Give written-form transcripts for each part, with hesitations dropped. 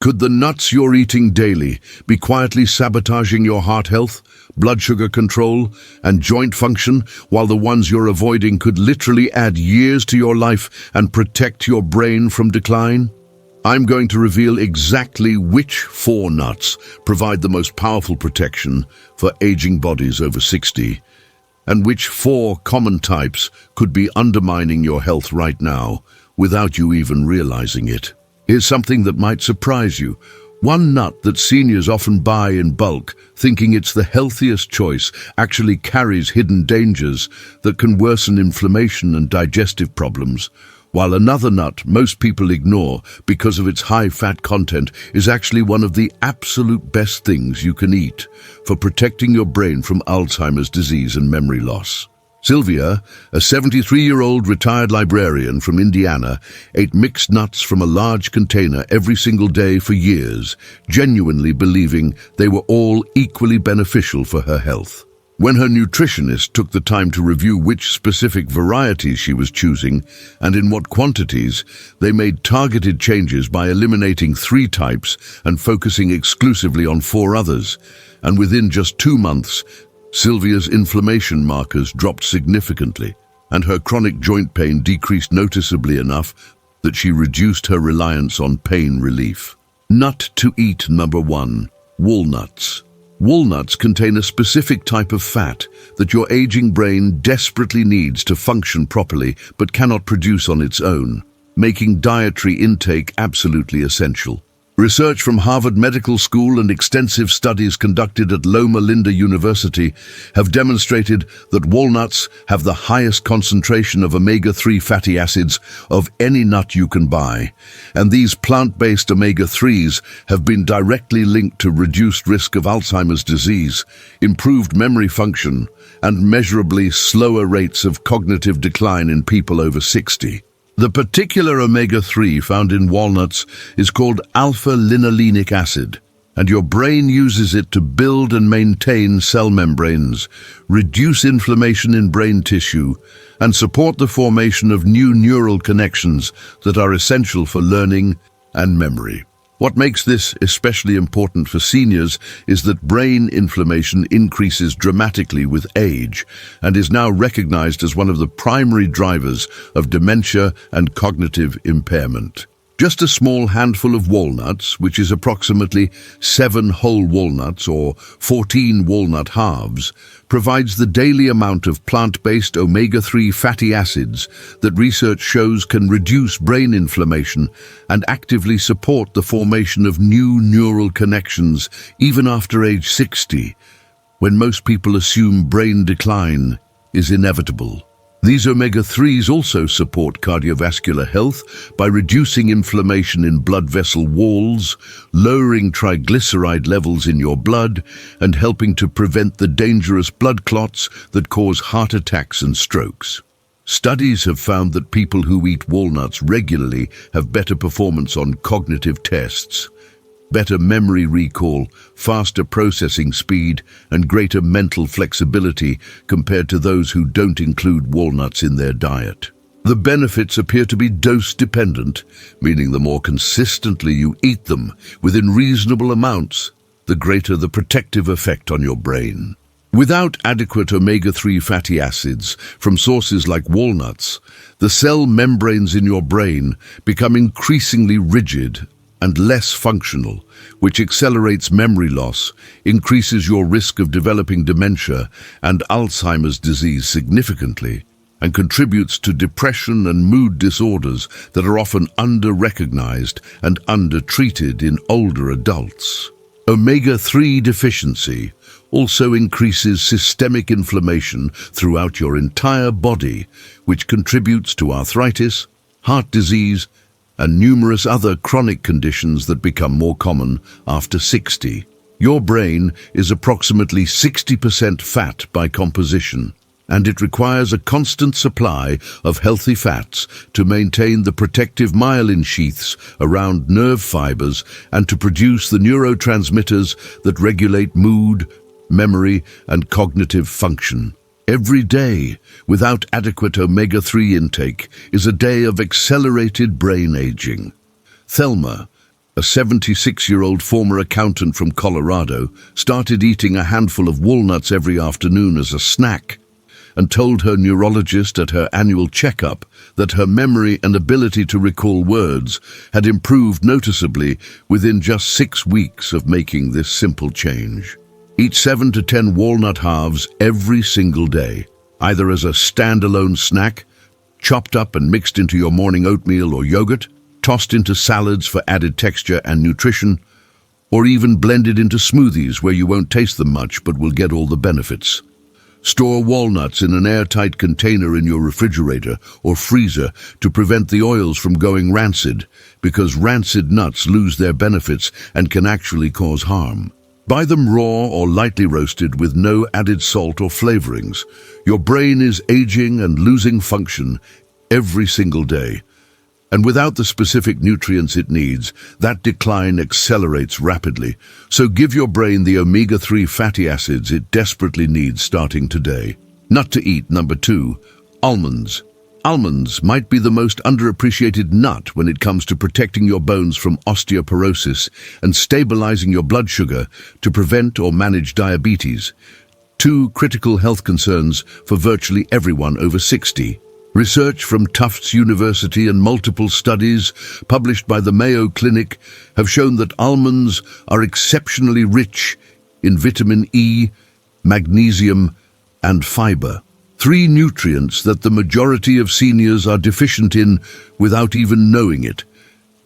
Could the nuts you're eating daily be quietly sabotaging your heart health, blood sugar control, and joint function, while the ones you're avoiding could literally add years to your life and protect your brain from decline? I'm going to reveal exactly which 4 nuts provide the most powerful protection for aging bodies over 60, and which 4 common types could be undermining your health right now without you even realizing it. Here's something that might surprise you. One nut that seniors often buy in bulk, thinking it's the healthiest choice, actually carries hidden dangers that can worsen inflammation and digestive problems, while another nut most people ignore because of its high fat content is actually one of the absolute best things you can eat for protecting your brain from Alzheimer's disease and memory loss. Sylvia, a 73-year-old retired librarian from Indiana, ate mixed nuts from a large container every single day for years, genuinely believing they were all equally beneficial for her health. When her nutritionist took the time to review which specific varieties she was choosing and in what quantities, they made targeted changes by eliminating 3 types and focusing exclusively on 4 others. And within just 2 months, Sylvia's inflammation markers dropped significantly, and her chronic joint pain decreased noticeably enough that she reduced her reliance on pain relief. Nut to eat number 1, walnuts. Walnuts contain a specific type of fat that your aging brain desperately needs to function properly but cannot produce on its own, making dietary intake absolutely essential. Research from Harvard Medical School and extensive studies conducted at Loma Linda University have demonstrated that walnuts have the highest concentration of omega-3 fatty acids of any nut you can buy, and these plant-based omega-3s have been directly linked to reduced risk of Alzheimer's disease, improved memory function, and measurably slower rates of cognitive decline in people over 60. The particular omega-3 found in walnuts is called alpha-linolenic acid, and your brain uses it to build and maintain cell membranes, reduce inflammation in brain tissue, and support the formation of new neural connections that are essential for learning and memory. What makes this especially important for seniors is that brain inflammation increases dramatically with age and is now recognized as one of the primary drivers of dementia and cognitive impairment. Just a small handful of walnuts, which is approximately 7 whole walnuts or 14 walnut halves, provides the daily amount of plant-based omega-3 fatty acids that research shows can reduce brain inflammation and actively support the formation of new neural connections even after age 60, when most people assume brain decline is inevitable. These omega-3s also support cardiovascular health by reducing inflammation in blood vessel walls, lowering triglyceride levels in your blood, and helping to prevent the dangerous blood clots that cause heart attacks and strokes. Studies have found that people who eat walnuts regularly have better performance on cognitive tests, better memory recall, faster processing speed, and greater mental flexibility compared to those who don't include walnuts in their diet. The benefits appear to be dose-dependent, meaning the more consistently you eat them within reasonable amounts, the greater the protective effect on your brain. Without adequate omega-3 fatty acids from sources like walnuts, the cell membranes in your brain become increasingly rigid and less functional, which accelerates memory loss, increases your risk of developing dementia and Alzheimer's disease significantly, and contributes to depression and mood disorders that are often under-recognized and under-treated in older adults. Omega-3 deficiency also increases systemic inflammation throughout your entire body, which contributes to arthritis, heart disease, and numerous other chronic conditions that become more common after 60. Your brain is approximately 60% fat by composition, and it requires a constant supply of healthy fats to maintain the protective myelin sheaths around nerve fibers and to produce the neurotransmitters that regulate mood, memory, and cognitive function. Every day, without adequate omega-3 intake, is a day of accelerated brain aging. Thelma, a 76-year-old former accountant from Colorado, started eating a handful of walnuts every afternoon as a snack, and told her neurologist at her annual checkup that her memory and ability to recall words had improved noticeably within just 6 weeks of making this simple change. Eat 7 to 10 walnut halves every single day, either as a standalone snack, chopped up and mixed into your morning oatmeal or yogurt, tossed into salads for added texture and nutrition, or even blended into smoothies where you won't taste them much but will get all the benefits. Store walnuts in an airtight container in your refrigerator or freezer to prevent the oils from going rancid, because rancid nuts lose their benefits and can actually cause harm. Buy them raw or lightly roasted with no added salt or flavorings. Your brain is aging and losing function every single day, and without the specific nutrients it needs, that decline accelerates rapidly. So give your brain the omega-3 fatty acids it desperately needs starting today. Nut to eat number 2, almonds. Almonds might be the most underappreciated nut when it comes to protecting your bones from osteoporosis and stabilizing your blood sugar to prevent or manage diabetes, 2 critical health concerns for virtually everyone over 60. Research from Tufts University and multiple studies published by the Mayo Clinic have shown that almonds are exceptionally rich in vitamin E, magnesium, and fiber, 3 nutrients that the majority of seniors are deficient in without even knowing it,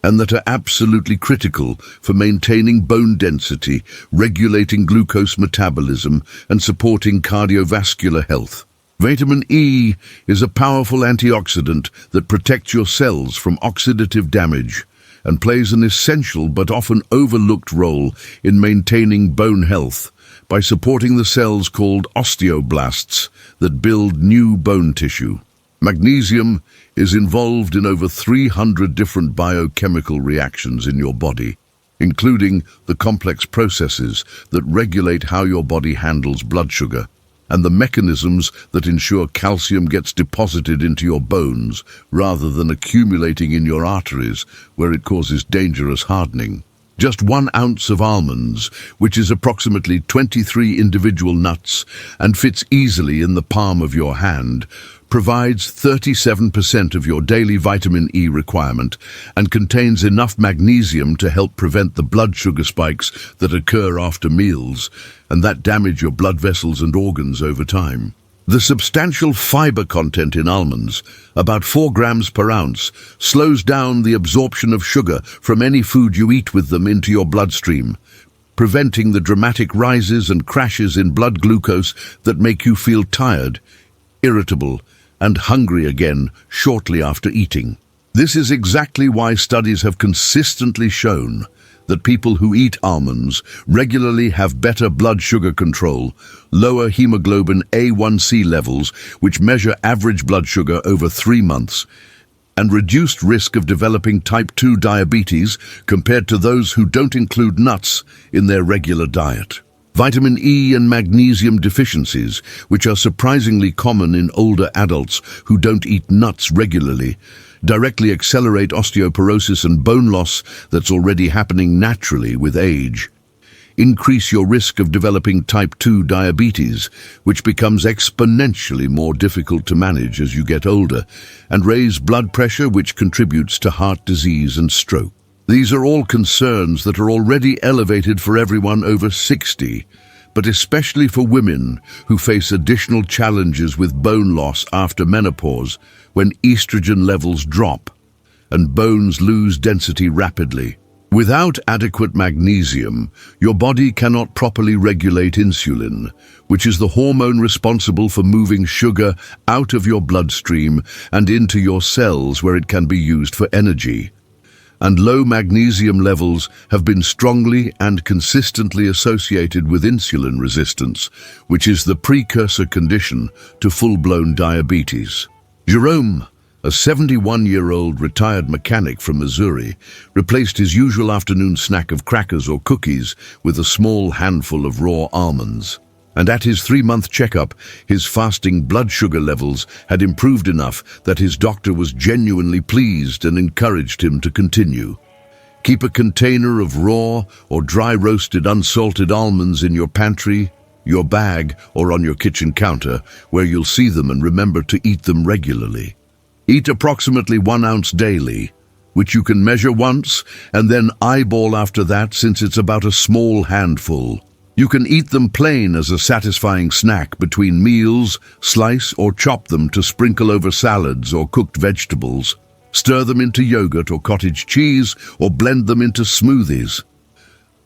and that are absolutely critical for maintaining bone density, regulating glucose metabolism, and supporting cardiovascular health. Vitamin E is a powerful antioxidant that protects your cells from oxidative damage and plays an essential but often overlooked role in maintaining bone health by supporting the cells called osteoblasts that build new bone tissue. Magnesium is involved in over 300 different biochemical reactions in your body, including the complex processes that regulate how your body handles blood sugar, and the mechanisms that ensure calcium gets deposited into your bones rather than accumulating in your arteries where it causes dangerous hardening. Just 1 ounce of almonds, which is approximately 23 individual nuts and fits easily in the palm of your hand, provides 37% of your daily vitamin E requirement and contains enough magnesium to help prevent the blood sugar spikes that occur after meals and that damage your blood vessels and organs over time. The substantial fiber content in almonds, about 4 grams per ounce, slows down the absorption of sugar from any food you eat with them into your bloodstream, preventing the dramatic rises and crashes in blood glucose that make you feel tired, irritable, and hungry again shortly after eating. This is exactly why studies have consistently shown that people who eat almonds regularly have better blood sugar control, lower hemoglobin A1C levels, which measure average blood sugar over 3 months, and reduced risk of developing type 2 diabetes compared to those who don't include nuts in their regular diet. Vitamin E and magnesium deficiencies, which are surprisingly common in older adults who don't eat nuts regularly, directly accelerate osteoporosis and bone loss that's already happening naturally with age. Increase your risk of developing type 2 diabetes, which becomes exponentially more difficult to manage as you get older, and raise blood pressure, which contributes to heart disease and stroke. These are all concerns that are already elevated for everyone over 60, but especially for women who face additional challenges with bone loss after menopause when estrogen levels drop and bones lose density rapidly. Without adequate magnesium, your body cannot properly regulate insulin, which is the hormone responsible for moving sugar out of your bloodstream and into your cells where it can be used for energy. And low magnesium levels have been strongly and consistently associated with insulin resistance, which is the precursor condition to full-blown diabetes. Jerome, a 71-year-old retired mechanic from Missouri, replaced his usual afternoon snack of crackers or cookies with a small handful of raw almonds. And at his 3-month checkup, his fasting blood sugar levels had improved enough that his doctor was genuinely pleased and encouraged him to continue. Keep a container of raw or dry roasted unsalted almonds in your pantry, your bag, or on your kitchen counter, where you'll see them and remember to eat them regularly. Eat approximately 1 ounce daily, which you can measure once and then eyeball after that, since it's about a small handful. You can eat them plain as a satisfying snack between meals, slice or chop them to sprinkle over salads or cooked vegetables. Stir them into yogurt or cottage cheese, or blend them into smoothies.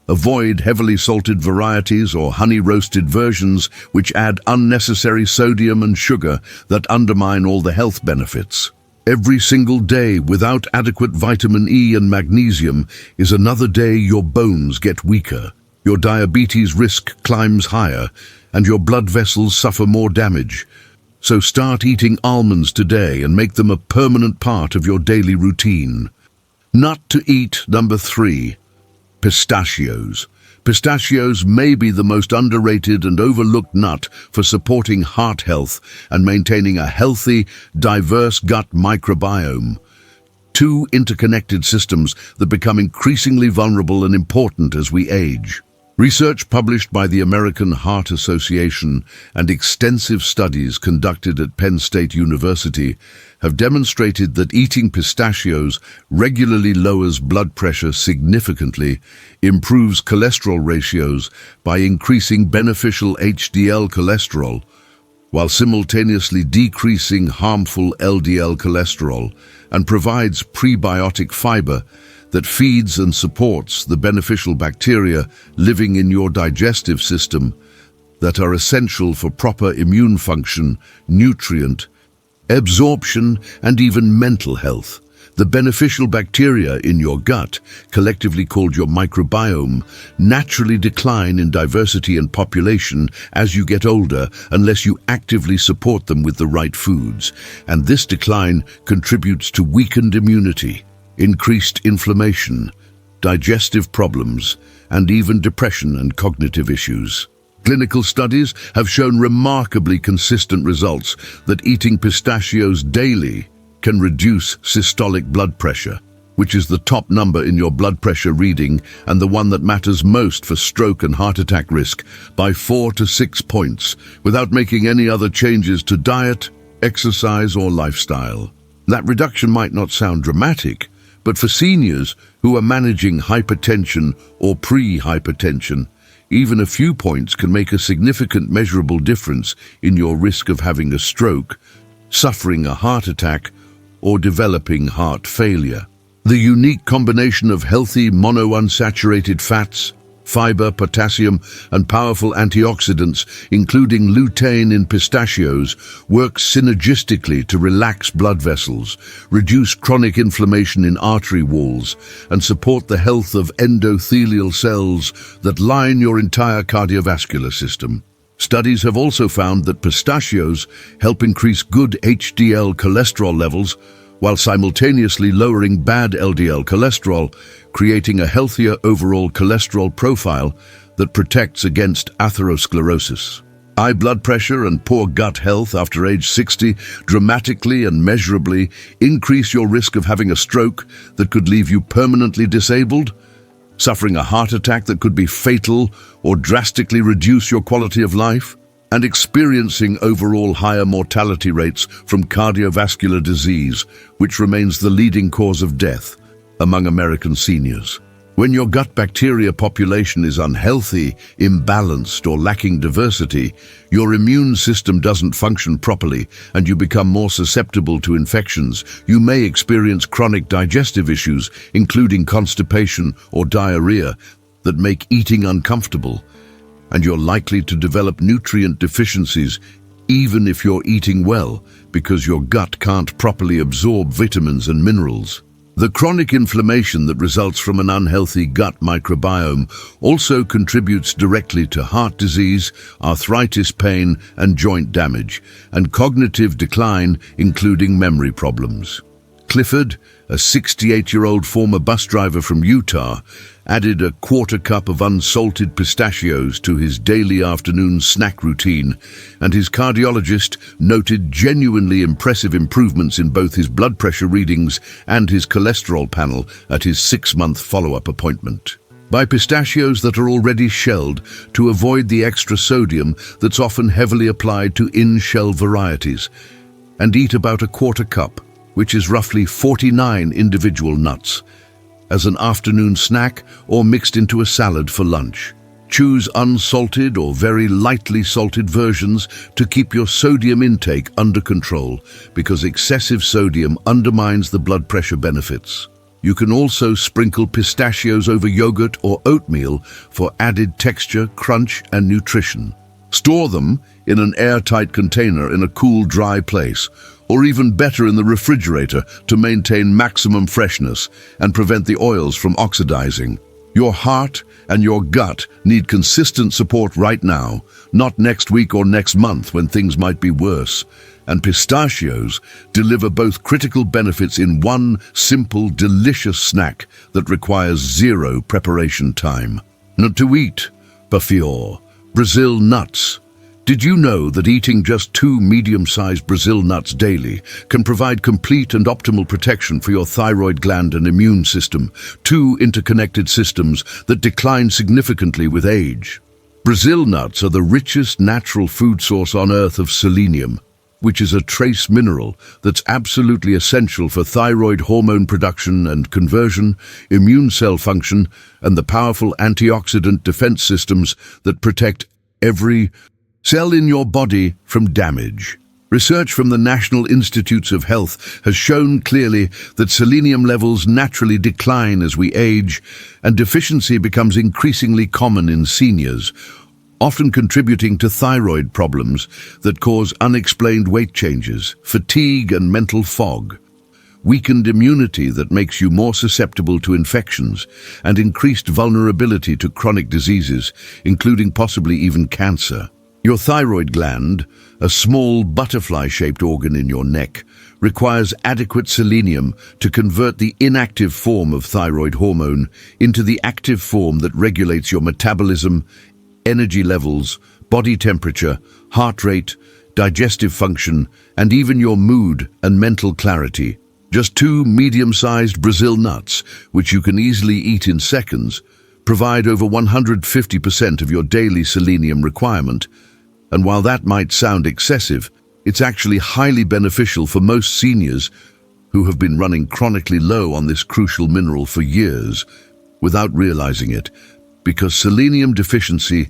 Avoid heavily salted varieties or honey-roasted versions which add unnecessary sodium and sugar that undermine all the health benefits. Every single day without adequate vitamin E and magnesium is another day your bones get weaker, your diabetes risk climbs higher, and your blood vessels suffer more damage. So start eating almonds today and make them a permanent part of your daily routine. Not to eat number 3. Pistachios. Pistachios may be the most underrated and overlooked nut for supporting heart health and maintaining a healthy, diverse gut microbiome. Two interconnected systems that become increasingly vulnerable and important as we age. Research published by the American Heart Association and extensive studies conducted at Penn State University have demonstrated that eating pistachios regularly lowers blood pressure significantly, improves cholesterol ratios by increasing beneficial HDL cholesterol, while simultaneously decreasing harmful LDL cholesterol, and provides prebiotic fiber that feeds and supports the beneficial bacteria living in your digestive system that are essential for proper immune function, nutrient absorption, and even mental health. The beneficial bacteria in your gut, collectively called your microbiome, naturally decline in diversity and population as you get older unless you actively support them with the right foods, and this decline contributes to weakened immunity, increased inflammation, digestive problems, and even depression and cognitive issues. Clinical studies have shown remarkably consistent results that eating pistachios daily can reduce systolic blood pressure, which is the top number in your blood pressure reading and the one that matters most for stroke and heart attack risk, by 4 to 6 points, without making any other changes to diet, exercise, or lifestyle. That reduction might not sound dramatic, but for seniors who are managing hypertension or pre-hypertension, even a few points can make a significant measurable difference in your risk of having a stroke, suffering a heart attack, or developing heart failure. The unique combination of healthy monounsaturated fats, fiber, potassium, and powerful antioxidants, including lutein in pistachios, works synergistically to relax blood vessels, reduce chronic inflammation in artery walls, and support the health of endothelial cells that line your entire cardiovascular system. Studies have also found that pistachios help increase good HDL cholesterol levels while simultaneously lowering bad LDL cholesterol, creating a healthier overall cholesterol profile that protects against atherosclerosis. High blood pressure and poor gut health after age 60 dramatically and measurably increase your risk of having a stroke that could leave you permanently disabled, suffering a heart attack that could be fatal or drastically reduce your quality of life, and experiencing overall higher mortality rates from cardiovascular disease, which remains the leading cause of death among American seniors. When your gut bacteria population is unhealthy, imbalanced, or lacking diversity, your immune system doesn't function properly and you become more susceptible to infections. You may experience chronic digestive issues, including constipation or diarrhea, that make eating uncomfortable, and you're likely to develop nutrient deficiencies even if you're eating well, because your gut can't properly absorb vitamins and minerals. The chronic inflammation that results from an unhealthy gut microbiome also contributes directly to heart disease, arthritis, pain, and joint damage, and cognitive decline, including memory problems. Clifford, a 68-year-old former bus driver from Utah, added a quarter cup of unsalted pistachios to his daily afternoon snack routine, and his cardiologist noted genuinely impressive improvements in both his blood pressure readings and his cholesterol panel at his 6-month follow-up appointment. Buy pistachios that are already shelled to avoid the extra sodium that's often heavily applied to in-shell varieties, and eat about a quarter cup, which is roughly 49 individual nuts, as an afternoon snack or mixed into a salad for lunch. Choose unsalted or very lightly salted versions to keep your sodium intake under control, because excessive sodium undermines the blood pressure benefits. You can also sprinkle pistachios over yogurt or oatmeal for added texture, crunch, and nutrition. Store them in an airtight container in a cool, dry place, or even better in the refrigerator to maintain maximum freshness and prevent the oils from oxidizing. Your heart and your gut need consistent support right now, not next week or next month when things might be worse. And pistachios deliver both critical benefits in one simple, delicious snack that requires zero preparation time. Not to eat, Bafior, Brazil nuts. Did you know that eating just 2 medium-sized Brazil nuts daily can provide complete and optimal protection for your thyroid gland and immune system, 2 interconnected systems that decline significantly with age? Brazil nuts are the richest natural food source on Earth of selenium, which is a trace mineral that's absolutely essential for thyroid hormone production and conversion, immune cell function, and the powerful antioxidant defense systems that protect every cell in your body from damage. Research from the National Institutes of Health has shown clearly that selenium levels naturally decline as we age, and deficiency becomes increasingly common in seniors, often contributing to thyroid problems that cause unexplained weight changes, fatigue, and mental fog, weakened immunity that makes you more susceptible to infections, and increased vulnerability to chronic diseases, including possibly even cancer. Your thyroid gland, a small butterfly-shaped organ in your neck, requires adequate selenium to convert the inactive form of thyroid hormone into the active form that regulates your metabolism, energy levels, body temperature, heart rate, digestive function, and even your mood and mental clarity. Just 2 medium-sized Brazil nuts, which you can easily eat in seconds, provide over 150% of your daily selenium requirement. And while that might sound excessive, it's actually highly beneficial for most seniors who have been running chronically low on this crucial mineral for years without realizing it, because selenium deficiency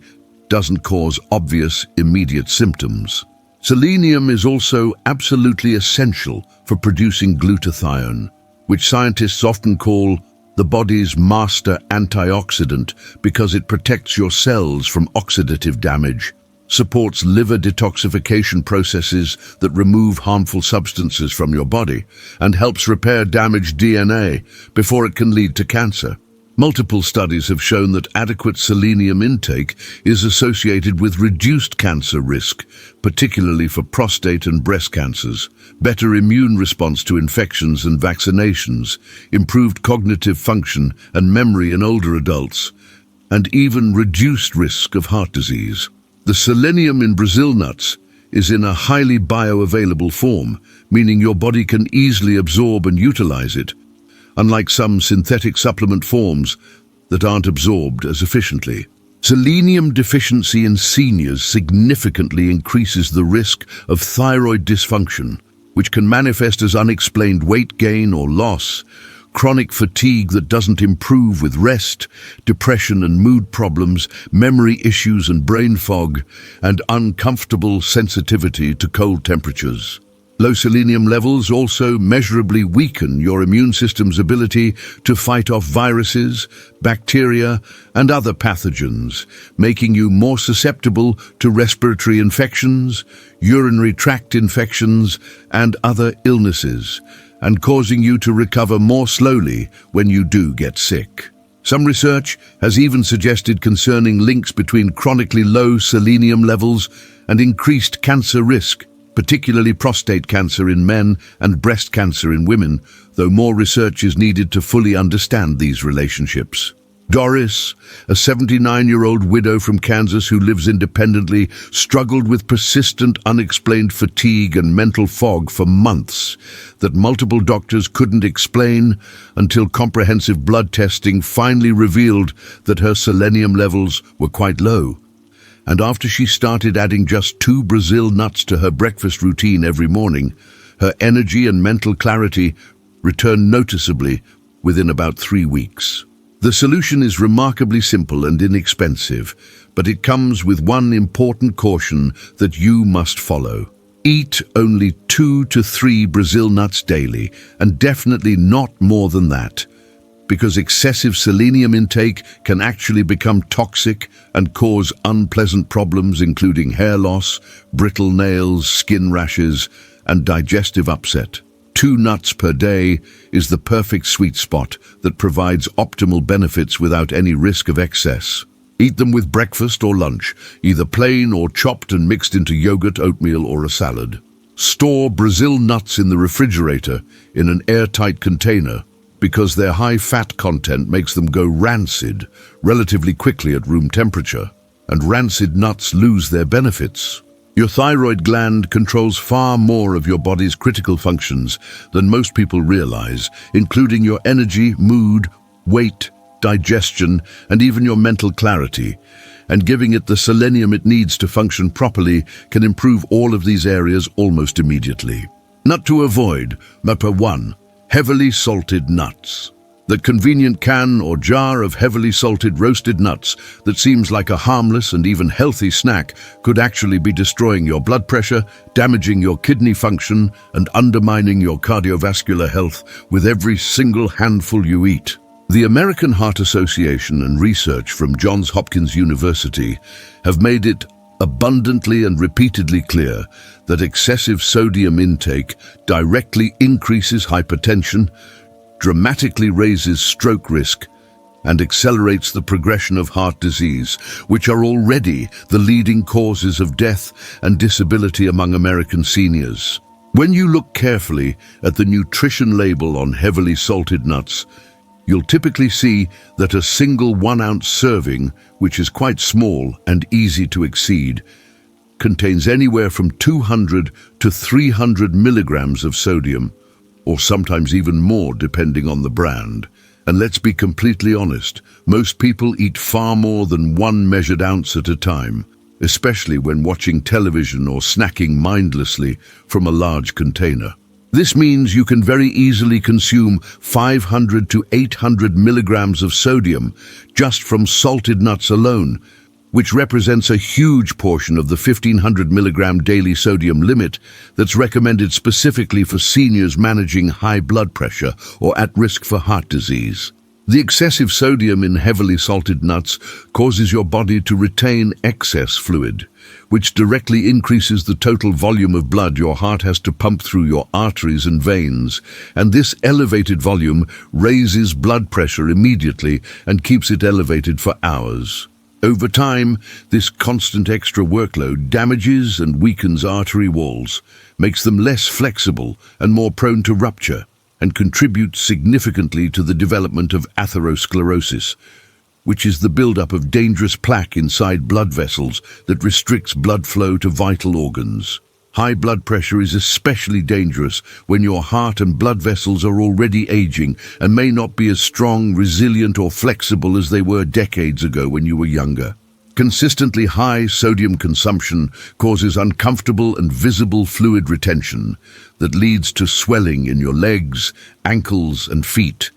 doesn't cause obvious, immediate symptoms. Selenium is also absolutely essential for producing glutathione, which scientists often call the body's master antioxidant because it protects your cells from oxidative damage, supports liver detoxification processes that remove harmful substances from your body, and helps repair damaged DNA before it can lead to cancer. Multiple studies have shown that adequate selenium intake is associated with reduced cancer risk, particularly for prostate and breast cancers, better immune response to infections and vaccinations, improved cognitive function and memory in older adults, and even reduced risk of heart disease. The selenium in Brazil nuts is in a highly bioavailable form, meaning your body can easily absorb and utilize it, unlike some synthetic supplement forms that aren't absorbed as efficiently. Selenium deficiency in seniors significantly increases the risk of thyroid dysfunction, which can manifest as unexplained weight gain or loss, chronic fatigue that doesn't improve with rest, depression and mood problems, memory issues and brain fog, and uncomfortable sensitivity to cold temperatures. Low selenium levels also measurably weaken your immune system's ability to fight off viruses, bacteria, and other pathogens, making you more susceptible to respiratory infections, urinary tract infections, and other illnesses, and causing you to recover more slowly when you do get sick. Some research has even suggested concerning links between chronically low selenium levels and increased cancer risk, particularly prostate cancer in men and breast cancer in women, though more research is needed to fully understand these relationships. Doris, a 79-year-old widow from Kansas who lives independently, struggled with persistent unexplained fatigue and mental fog for months that multiple doctors couldn't explain until comprehensive blood testing finally revealed that her selenium levels were quite low. And after she started adding just 2 Brazil nuts to her breakfast routine every morning, her energy and mental clarity returned noticeably within about 3 weeks. The solution is remarkably simple and inexpensive, but it comes with one important caution that you must follow. Eat only 2 to 3 Brazil nuts daily, and definitely not more than that, because excessive selenium intake can actually become toxic and cause unpleasant problems including hair loss, brittle nails, skin rashes, and digestive upset. 2 nuts per day is the perfect sweet spot that provides optimal benefits without any risk of excess. Eat them with breakfast or lunch, either plain or chopped and mixed into yogurt, oatmeal, or a salad. Store Brazil nuts in the refrigerator in an airtight container because their high fat content makes them go rancid relatively quickly at room temperature, and rancid nuts lose their benefits. Your thyroid gland controls far more of your body's critical functions than most people realize, including your energy, mood, weight, digestion, and even your mental clarity. And giving it the selenium it needs to function properly can improve all of these areas almost immediately. Nut to avoid. Number 1. Heavily salted nuts. That convenient can or jar of heavily salted roasted nuts that seems like a harmless and even healthy snack could actually be destroying your blood pressure, damaging your kidney function, and undermining your cardiovascular health with every single handful you eat. The American Heart Association and research from Johns Hopkins University have made it abundantly and repeatedly clear that excessive sodium intake directly increases hypertension, dramatically raises stroke risk, and accelerates the progression of heart disease, which are already the leading causes of death and disability among American seniors. When you look carefully at the nutrition label on heavily salted nuts, you'll typically see that a single 1-ounce serving, which is quite small and easy to exceed, contains anywhere from 200 to 300 milligrams of sodium, or sometimes even more depending on the brand. And let's be completely honest, most people eat far more than 1 measured ounce at a time, especially when watching television or snacking mindlessly from a large container. This means you can very easily consume 500 to 800 milligrams of sodium just from salted nuts alone, which represents a huge portion of the 1,500 milligram daily sodium limit that's recommended specifically for seniors managing high blood pressure or at risk for heart disease. The excessive sodium in heavily salted nuts causes your body to retain excess fluid, which directly increases the total volume of blood your heart has to pump through your arteries and veins, and this elevated volume raises blood pressure immediately and keeps it elevated for hours. Over time, this constant extra workload damages and weakens artery walls, makes them less flexible and more prone to rupture, and contributes significantly to the development of atherosclerosis, which is the buildup of dangerous plaque inside blood vessels that restricts blood flow to vital organs. High blood pressure is especially dangerous when your heart and blood vessels are already aging and may not be as strong, resilient, or flexible as they were decades ago when you were younger. Consistently high sodium consumption causes uncomfortable and visible fluid retention that leads to swelling in your legs, ankles, and feet.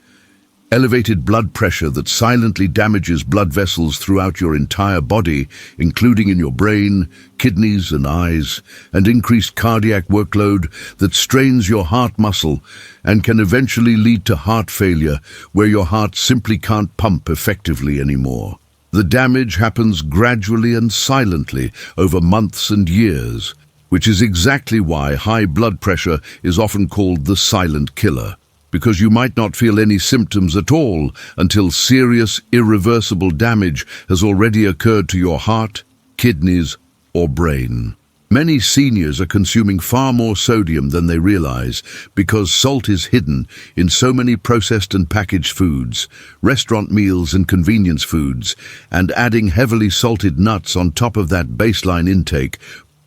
Elevated blood pressure that silently damages blood vessels throughout your entire body, including in your brain, kidneys, and eyes, and increased cardiac workload that strains your heart muscle and can eventually lead to heart failure, where your heart simply can't pump effectively anymore. The damage happens gradually and silently over months and years, which is exactly why high blood pressure is often called the silent killer, because you might not feel any symptoms at all until serious, irreversible damage has already occurred to your heart, kidneys, or brain. Many seniors are consuming far more sodium than they realize because salt is hidden in so many processed and packaged foods, restaurant meals and convenience foods, and adding heavily salted nuts on top of that baseline intake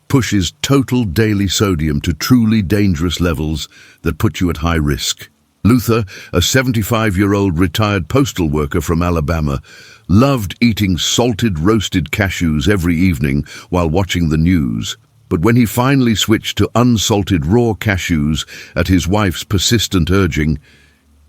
pushes total daily sodium to truly dangerous levels that put you at high risk. Luther, a 75-year-old retired postal worker from Alabama, loved eating salted roasted cashews every evening while watching the news. But when he finally switched to unsalted raw cashews at his wife's persistent urging,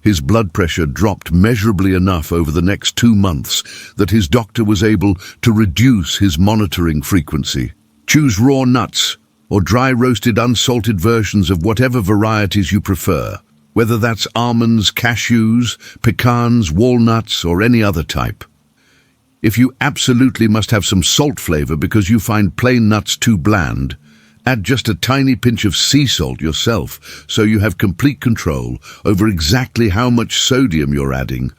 his blood pressure dropped measurably enough over the next 2 months that his doctor was able to reduce his monitoring frequency. Choose raw nuts or dry roasted unsalted versions of whatever varieties you prefer, whether that's almonds, cashews, pecans, walnuts, or any other type. If you absolutely must have some salt flavor because you find plain nuts too bland, add just a tiny pinch of sea salt yourself so you have complete control over exactly how much sodium you're adding,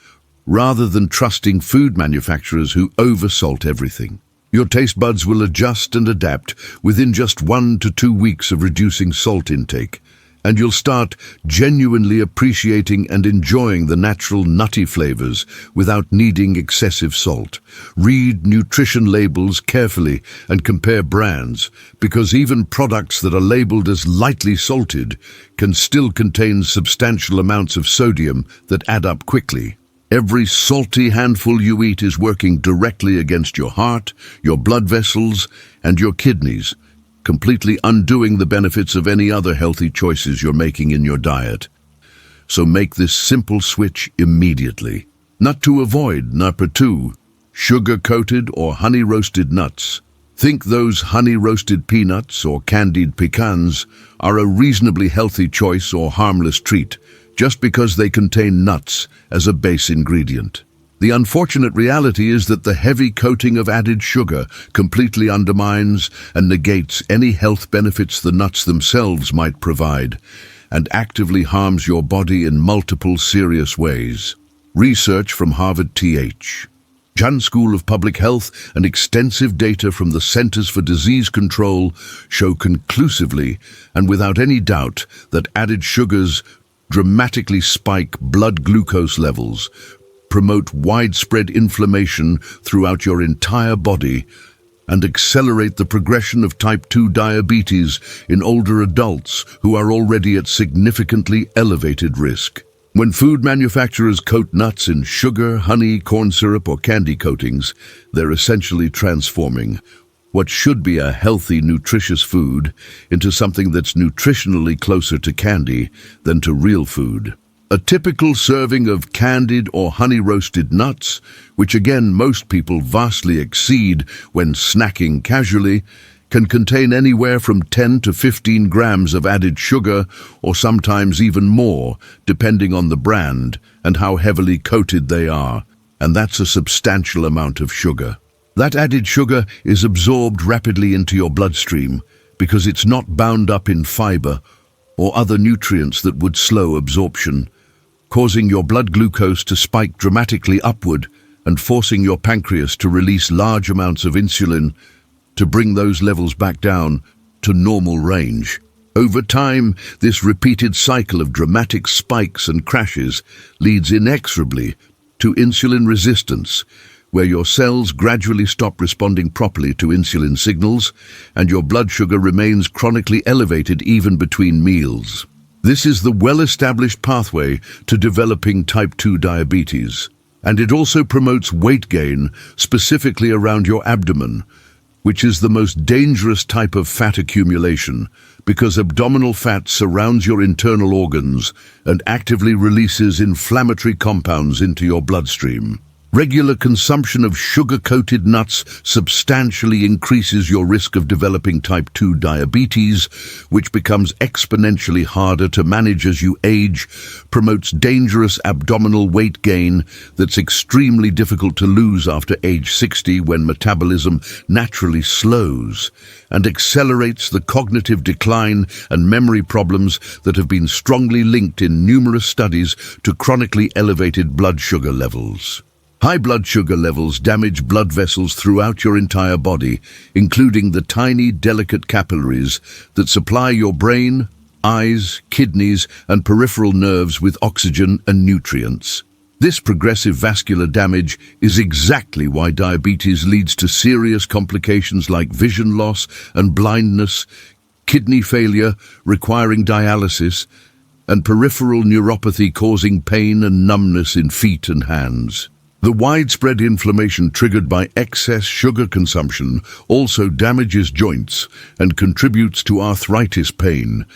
rather than trusting food manufacturers who oversalt everything. Your taste buds will adjust and adapt within just 1 to 2 weeks of reducing salt intake, and you'll start genuinely appreciating and enjoying the natural nutty flavors without needing excessive salt. Read nutrition labels carefully and compare brands, because even products that are labeled as lightly salted can still contain substantial amounts of sodium that add up quickly. Every salty handful you eat is working directly against your heart, your blood vessels, and your kidneys, completely undoing the benefits of any other healthy choices you're making in your diet. So make this simple switch immediately. Nut to avoid, number 2, sugar-coated or honey-roasted nuts. Think those honey-roasted peanuts or candied pecans are a reasonably healthy choice or harmless treat, just because they contain nuts as a base ingredient. The unfortunate reality is that the heavy coating of added sugar completely undermines and negates any health benefits the nuts themselves might provide, and actively harms your body in multiple serious ways. Research from Harvard-TH. Chan School of Public Health and extensive data from the Centers for Disease Control show conclusively and without any doubt that added sugars dramatically spike blood glucose levels, promote widespread inflammation throughout your entire body, and accelerate the progression of type 2 diabetes in older adults who are already at significantly elevated risk. When food manufacturers coat nuts in sugar, honey, corn syrup, or candy coatings, they're essentially transforming what should be a healthy, nutritious food into something that's nutritionally closer to candy than to real food. A typical serving of candied or honey-roasted nuts, which again most people vastly exceed when snacking casually, can contain anywhere from 10 to 15 grams of added sugar, or sometimes even more, depending on the brand and how heavily coated they are, and that's a substantial amount of sugar. That added sugar is absorbed rapidly into your bloodstream because it's not bound up in fiber or other nutrients that would slow absorption, causing your blood glucose to spike dramatically upward and forcing your pancreas to release large amounts of insulin to bring those levels back down to normal range. Over time, this repeated cycle of dramatic spikes and crashes leads inexorably to insulin resistance, where your cells gradually stop responding properly to insulin signals and your blood sugar remains chronically elevated even between meals. This is the well-established pathway to developing type 2 diabetes, and it also promotes weight gain, specifically around your abdomen, which is the most dangerous type of fat accumulation because abdominal fat surrounds your internal organs and actively releases inflammatory compounds into your bloodstream. Regular consumption of sugar-coated nuts substantially increases your risk of developing type 2 diabetes, which becomes exponentially harder to manage as you age, promotes dangerous abdominal weight gain that's extremely difficult to lose after age 60 when metabolism naturally slows, and accelerates the cognitive decline and memory problems that have been strongly linked in numerous studies to chronically elevated blood sugar levels. High blood sugar levels damage blood vessels throughout your entire body, including the tiny, delicate capillaries that supply your brain, eyes, kidneys, and peripheral nerves with oxygen and nutrients. This progressive vascular damage is exactly why diabetes leads to serious complications like vision loss and blindness, kidney failure requiring dialysis, and peripheral neuropathy causing pain and numbness in feet and hands. The widespread inflammation triggered by excess sugar consumption also damages joints and contributes to arthritis pain,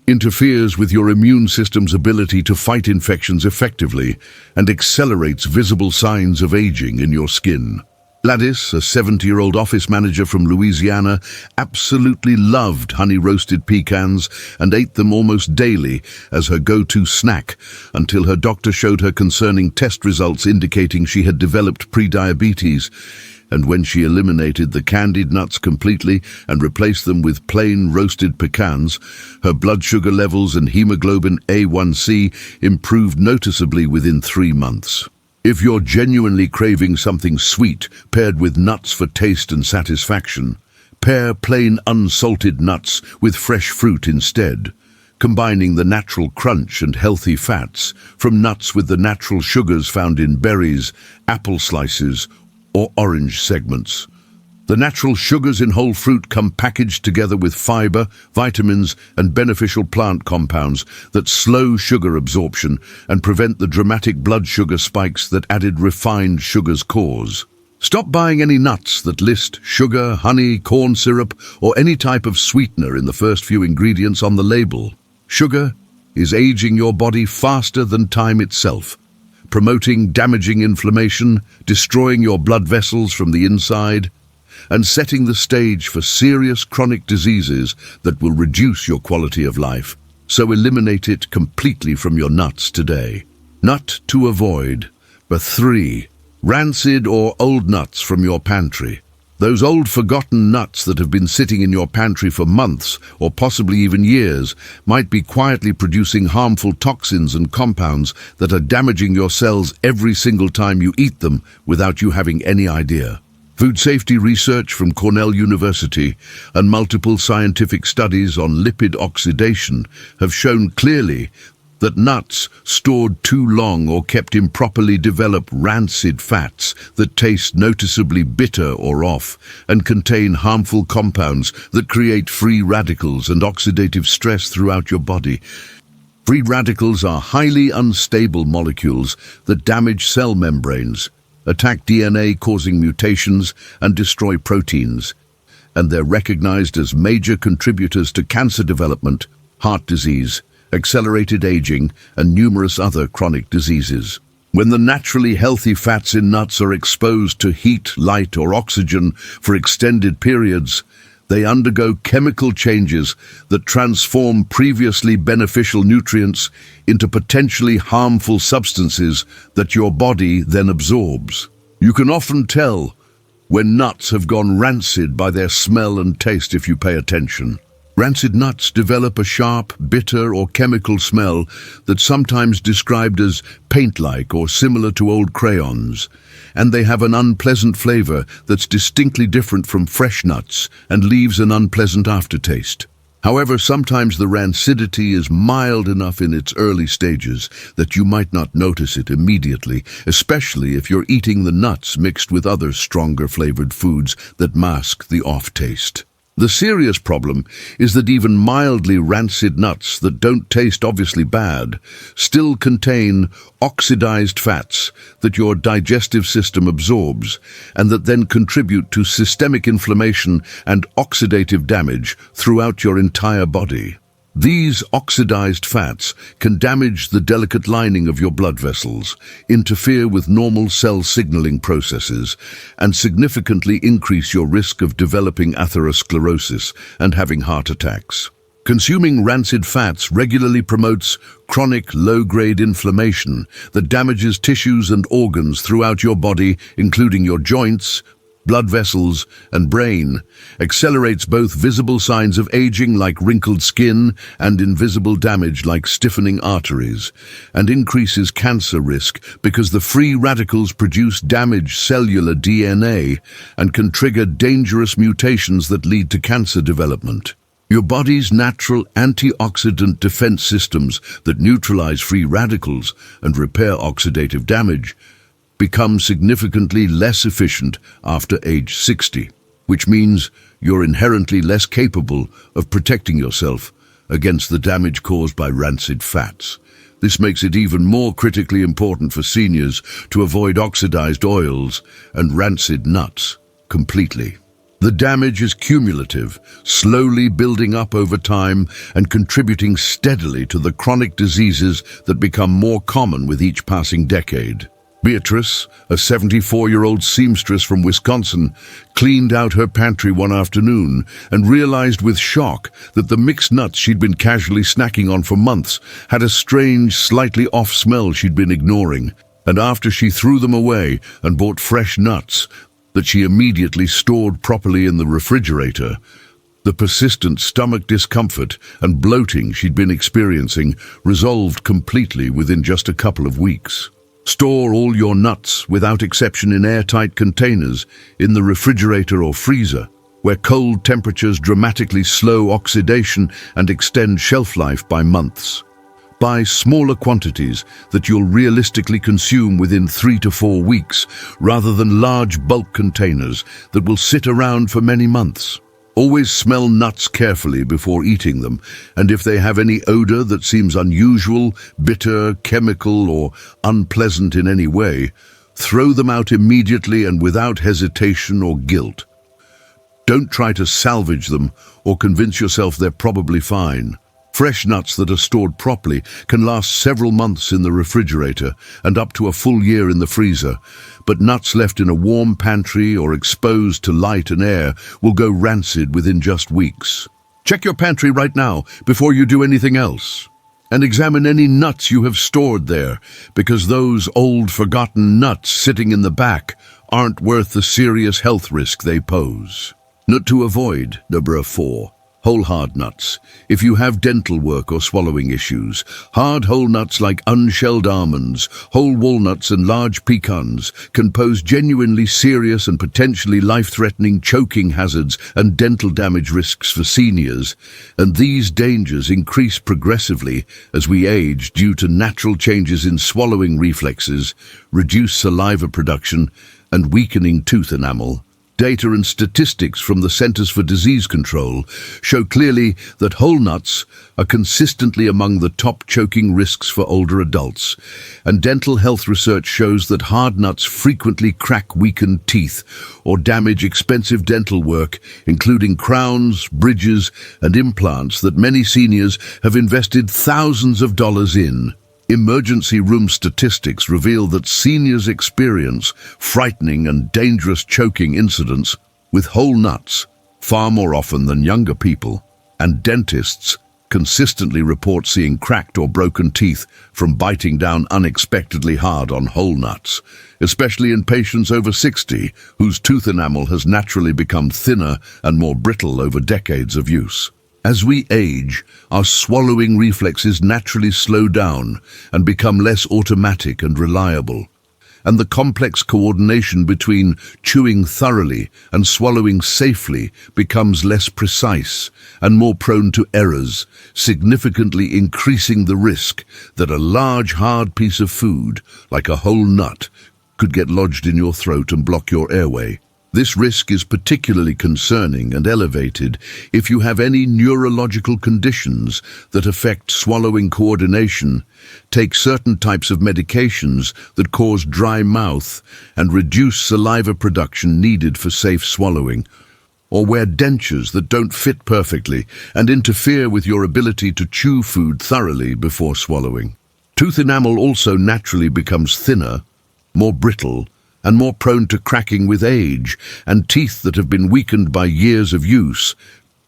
interferes with your immune system's ability to fight infections effectively, and accelerates visible signs of aging in your skin. Gladys, a 70-year-old office manager from Louisiana, absolutely loved honey-roasted pecans and ate them almost daily as her go-to snack until her doctor showed her concerning test results indicating she had developed prediabetes. And when she eliminated the candied nuts completely and replaced them with plain roasted pecans, her blood sugar levels and hemoglobin A1C improved noticeably within 3 months. If you're genuinely craving something sweet paired with nuts for taste and satisfaction, pair plain unsalted nuts with fresh fruit instead, combining the natural crunch and healthy fats from nuts with the natural sugars found in berries, apple slices, or orange segments. The natural sugars in whole fruit come packaged together with fiber, vitamins, and beneficial plant compounds that slow sugar absorption and prevent the dramatic blood sugar spikes that added refined sugars cause. Stop buying any nuts that list sugar, honey, corn syrup, or any type of sweetener in the first few ingredients on the label. Sugar is aging your body faster than time itself, promoting damaging inflammation, destroying your blood vessels from the inside, and setting the stage for serious chronic diseases that will reduce your quality of life. So eliminate it completely from your nuts today. Nut to avoid. But 3. Rancid or old nuts from your pantry. Those old forgotten nuts that have been sitting in your pantry for months or possibly even years might be quietly producing harmful toxins and compounds that are damaging your cells every single time you eat them without you having any idea. Food safety research from Cornell University and multiple scientific studies on lipid oxidation have shown clearly that nuts stored too long or kept improperly develop rancid fats that taste noticeably bitter or off and contain harmful compounds that create free radicals and oxidative stress throughout your body. Free radicals are highly unstable molecules that damage cell membranes, attack DNA causing mutations, and destroy proteins. And they're recognized as major contributors to cancer development, heart disease, accelerated aging, and numerous other chronic diseases. When the naturally healthy fats in nuts are exposed to heat, light, or oxygen for extended periods, they undergo chemical changes that transform previously beneficial nutrients into potentially harmful substances that your body then absorbs. You can often tell when nuts have gone rancid by their smell and taste if you pay attention. Rancid nuts develop a sharp, bitter, or chemical smell that's sometimes described as paint-like or similar to old crayons, and they have an unpleasant flavor that's distinctly different from fresh nuts and leaves an unpleasant aftertaste. However, sometimes the rancidity is mild enough in its early stages that you might not notice it immediately, especially if you're eating the nuts mixed with other stronger flavored foods that mask the off taste. The serious problem is that even mildly rancid nuts that don't taste obviously bad still contain oxidized fats that your digestive system absorbs and that then contribute to systemic inflammation and oxidative damage throughout your entire body. These oxidized fats can damage the delicate lining of your blood vessels, interfere with normal cell signaling processes, and significantly increase your risk of developing atherosclerosis and having heart attacks. Consuming rancid fats regularly promotes chronic low-grade inflammation that damages tissues and organs throughout your body, including your joints, blood vessels, and brain, accelerates both visible signs of aging like wrinkled skin and invisible damage like stiffening arteries, and increases cancer risk because the free radicals produce damaged cellular DNA and can trigger dangerous mutations that lead to cancer development. Your body's natural antioxidant defense systems that neutralize free radicals and repair oxidative damage become significantly less efficient after age 60, which means you're inherently less capable of protecting yourself against the damage caused by rancid fats. This makes it even more critically important for seniors to avoid oxidized oils and rancid nuts completely. The damage is cumulative, slowly building up over time and contributing steadily to the chronic diseases that become more common with each passing decade. Beatrice, a 74-year-old seamstress from Wisconsin, cleaned out her pantry one afternoon and realized with shock that the mixed nuts she'd been casually snacking on for months had a strange, slightly off smell she'd been ignoring. And after she threw them away and bought fresh nuts that she immediately stored properly in the refrigerator, the persistent stomach discomfort and bloating she'd been experiencing resolved completely within just a couple of weeks. Store all your nuts, without exception, in airtight containers in the refrigerator or freezer, where cold temperatures dramatically slow oxidation and extend shelf life by months. Buy smaller quantities that you'll realistically consume within 3 to 4 weeks, rather than large bulk containers that will sit around for many months. Always smell nuts carefully before eating them, and if they have any odor that seems unusual, bitter, chemical, or unpleasant in any way, throw them out immediately and without hesitation or guilt. Don't try to salvage them or convince yourself they're probably fine. Fresh nuts that are stored properly can last several months in the refrigerator and up to a full year in the freezer, but nuts left in a warm pantry or exposed to light and air will go rancid within just weeks. Check your pantry right now before you do anything else, and examine any nuts you have stored there, because those old forgotten nuts sitting in the back aren't worth the serious health risk they pose. Nut to avoid, number 4. Whole hard nuts. If you have dental work or swallowing issues, hard whole nuts like unshelled almonds, whole walnuts and large pecans can pose genuinely serious and potentially life-threatening choking hazards and dental damage risks for seniors, and these dangers increase progressively as we age due to natural changes in swallowing reflexes, reduced saliva production, and weakening tooth enamel. Data and statistics from the Centers for Disease Control show clearly that whole nuts are consistently among the top choking risks for older adults, and dental health research shows that hard nuts frequently crack weakened teeth or damage expensive dental work, including crowns, bridges, and implants that many seniors have invested thousands of dollars in. Emergency room statistics reveal that seniors experience frightening and dangerous choking incidents with whole nuts far more often than younger people, and dentists consistently report seeing cracked or broken teeth from biting down unexpectedly hard on whole nuts, especially in patients over 60 whose tooth enamel has naturally become thinner and more brittle over decades of use. As we age, our swallowing reflexes naturally slow down and become less automatic and reliable, and the complex coordination between chewing thoroughly and swallowing safely becomes less precise and more prone to errors, significantly increasing the risk that a large, hard piece of food, like a whole nut, could get lodged in your throat and block your airway. This risk is particularly concerning and elevated if you have any neurological conditions that affect swallowing coordination, take certain types of medications that cause dry mouth and reduce saliva production needed for safe swallowing, or wear dentures that don't fit perfectly and interfere with your ability to chew food thoroughly before swallowing. Tooth enamel also naturally becomes thinner, more brittle, and more prone to cracking with age, and teeth that have been weakened by years of use,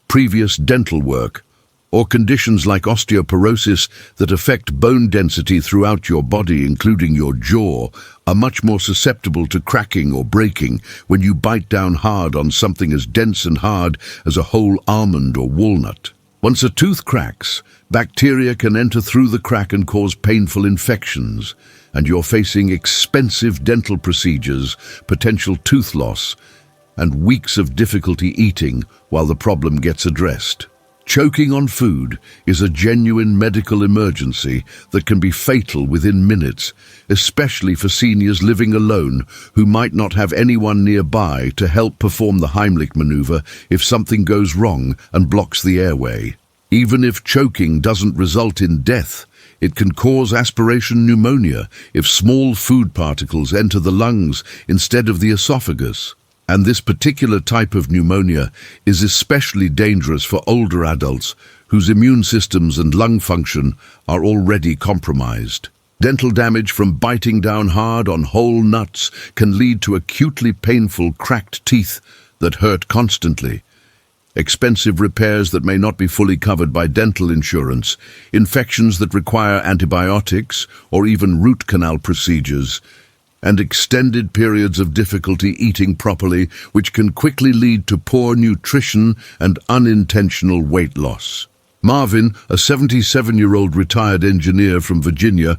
previous dental work, or conditions like osteoporosis that affect bone density throughout your body, including your jaw, are much more susceptible to cracking or breaking when you bite down hard on something as dense and hard as a whole almond or walnut. Once a tooth cracks, bacteria can enter through the crack and cause painful infections, and you're facing expensive dental procedures, potential tooth loss, and weeks of difficulty eating while the problem gets addressed. Choking on food is a genuine medical emergency that can be fatal within minutes, especially for seniors living alone who might not have anyone nearby to help perform the Heimlich maneuver if something goes wrong and blocks the airway. Even if choking doesn't result in death, it can cause aspiration pneumonia if small food particles enter the lungs instead of the esophagus. And this particular type of pneumonia is especially dangerous for older adults whose immune systems and lung function are already compromised. Dental damage from biting down hard on whole nuts can lead to acutely painful cracked teeth that hurt constantly, expensive repairs that may not be fully covered by dental insurance, infections that require antibiotics or even root canal procedures, and extended periods of difficulty eating properly, which can quickly lead to poor nutrition and unintentional weight loss. Marvin, a 77-year-old retired engineer from Virginia,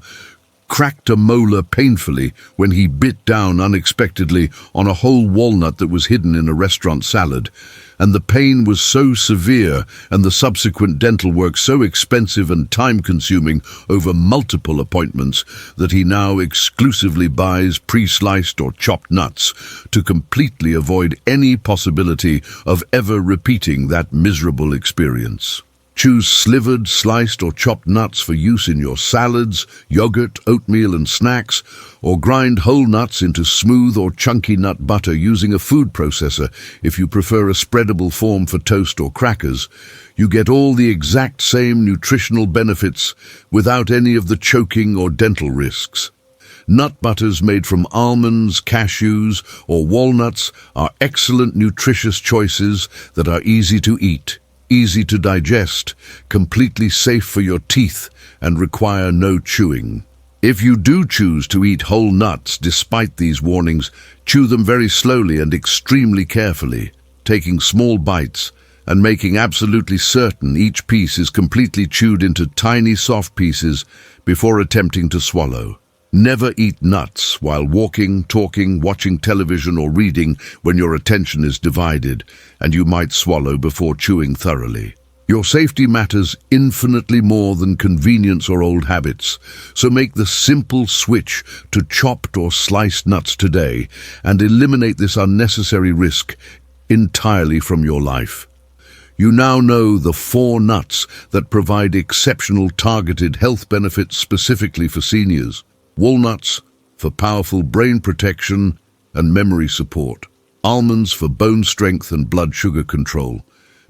cracked a molar painfully when he bit down unexpectedly on a whole walnut that was hidden in a restaurant salad, and the pain was so severe and the subsequent dental work so expensive and time-consuming over multiple appointments that he now exclusively buys pre-sliced or chopped nuts to completely avoid any possibility of ever repeating that miserable experience. Choose slivered, sliced or chopped nuts for use in your salads, yogurt, oatmeal and snacks, or grind whole nuts into smooth or chunky nut butter using a food processor if you prefer a spreadable form for toast or crackers. You get all the exact same nutritional benefits without any of the choking or dental risks. Nut butters made from almonds, cashews or walnuts are excellent nutritious choices that are easy to eat, easy to digest, completely safe for your teeth, and require no chewing. If you do choose to eat whole nuts despite these warnings, chew them very slowly and extremely carefully, taking small bites and making absolutely certain each piece is completely chewed into tiny soft pieces before attempting to swallow. Never eat nuts while walking, talking, watching television or reading when your attention is divided, and you might swallow before chewing thoroughly. Your safety matters infinitely more than convenience or old habits, so make the simple switch to chopped or sliced nuts today and eliminate this unnecessary risk entirely from your life. You now know the 4 nuts that provide exceptional targeted health benefits specifically for seniors. Walnuts for powerful brain protection and memory support, almonds for bone strength and blood sugar control,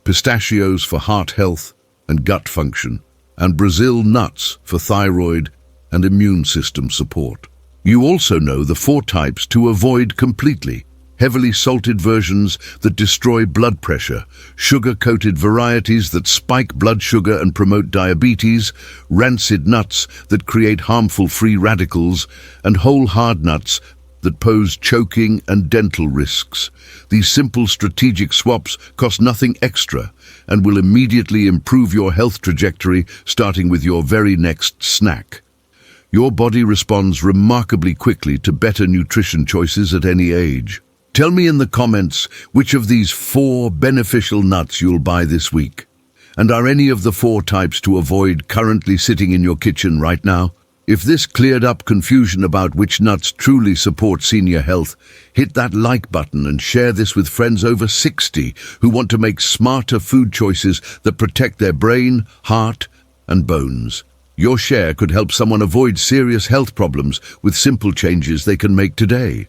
pistachios for heart health and gut function, and Brazil nuts for thyroid and immune system support. You also know the 4 types to avoid completely: heavily salted versions that destroy blood pressure, sugar-coated varieties that spike blood sugar and promote diabetes, rancid nuts that create harmful free radicals, and whole hard nuts that pose choking and dental risks. These simple strategic swaps cost nothing extra and will immediately improve your health trajectory, starting with your very next snack. Your body responds remarkably quickly to better nutrition choices at any age. Tell me in the comments which of these 4 beneficial nuts you'll buy this week. And are any of the 4 types to avoid currently sitting in your kitchen right now? If this cleared up confusion about which nuts truly support senior health, hit that like button and share this with friends over 60 who want to make smarter food choices that protect their brain, heart, and bones. Your share could help someone avoid serious health problems with simple changes they can make today.